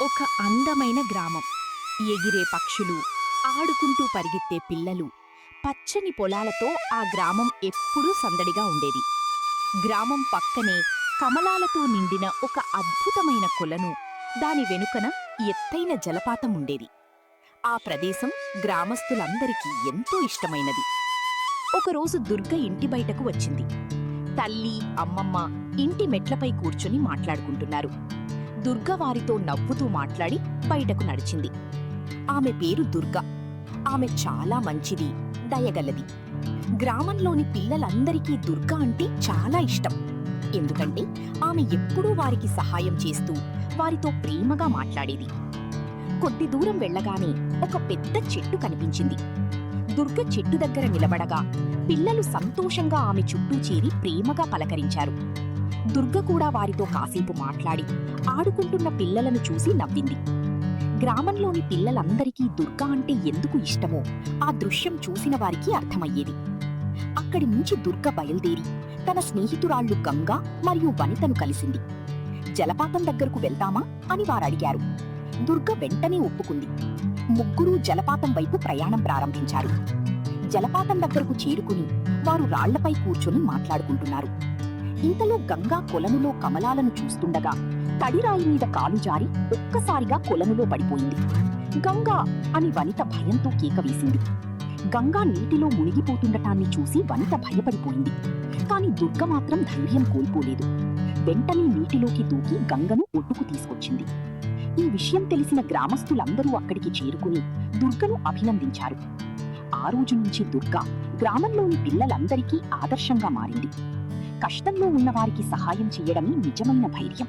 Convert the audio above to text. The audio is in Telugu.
ఒక అందమైన గ్రామం. ఎగిరే పక్షులు, ఆడుకుంటూ పరిగెత్తే పిల్లలు, పచ్చని పొలాలతో ఆ గ్రామం ఎప్పుడూ సందడిగా ఉండేది. గ్రామం పక్కనే కమలాలతో నిండిన ఒక అద్భుతమైన కొలను, దాని వెనుకన ఎత్తైన జలపాతం ఉండేది. ఆ ప్రదేశం గ్రామస్తులందరికీ ఎంతో ఇష్టమైనది. ఒకరోజు దుర్గ ఇంటి బయటకు వచ్చింది. తల్లి, అమ్మమ్మ ఇంటి మెట్లపై కూర్చుని మాట్లాడుకుంటున్నారు. దుర్గ వారితో నవ్వుతూ మాట్లాడి బయటకు నడిచింది. ఆమె పేరు దుర్గ. ఆమె చాలా మంచిది, దయగలది. గ్రామంలోని పిల్లలందరికీ దుర్గ అంటే చాలా ఇష్టం. ఎందుకంటే ఆమె ఎప్పుడూ వారికి సహాయం చేస్తూ వారితో ప్రేమగా మాట్లాడేది. కొద్ది దూరం వెళ్ళగానే ఒక పెద్ద చెట్టు కనిపించింది. దుర్గ చెట్టు దగ్గర నిలబడగా పిల్లలు సంతోషంగా ఆమె చుట్టూ చేరి ప్రేమగా పలకరించారు. దుర్గ కూడా వారితో కాసేపు మాట్లాడి ఆడుకుంటున్న పిల్లలను చూసి నవ్వింది. గ్రామంలోని పిల్లలందరికీ దుర్గ అంటే ఎందుకు ఇష్టమో ఆ దృశ్యం చూసిన వారికి అర్థమయ్యేది. అక్కడి నుంచి దుర్గ బయలుదేరి తన స్నేహితురాళ్లు గంగా మరియు వనితను కలిసింది. జలపాతం దగ్గరకు వెళ్తామా అని వారడిగారు. దుర్గ వెంటనే ఒప్పుకుంది. ముగ్గురూ జలపాతం వైపు ప్రయాణం ప్రారంభించారు. జలపాతం దగ్గరకు చేరుకుని వారు రాళ్లపై కూర్చొని మాట్లాడుకుంటున్నారు. ఇంతలో గంగా కొలనులో కమలాలను చూస్తుండగా తడిరాయి మీద కాలు జారి ఒక్కసారిగా కొలనులో పడిపోయింది. గంగా అని వనిత భయంతో కేక వేసింది. గంగా నీటిలో మునిగిపోతుండటాన్ని చూసి వనిత భయపడిపోయింది. కాని దుర్గ మాత్రం ధైర్యం కోల్పోలేదు. వెంటనే నీటిలోకి దూకి గంగను ఒడ్డుకు తీసుకొచ్చింది. ఈ విషయం తెలిసిన గ్రామస్తులందరూ అక్కడికి చేరుకుని దుర్గను అభినందించారు. ఆ రోజు నుంచి దుర్గ గ్రామంలోని పిల్లలందరికీ ఆదర్శంగా మారింది. కష్టంలో ఉన్నవారికి సహాయం చేయడమే నిజమైన ధైర్యం.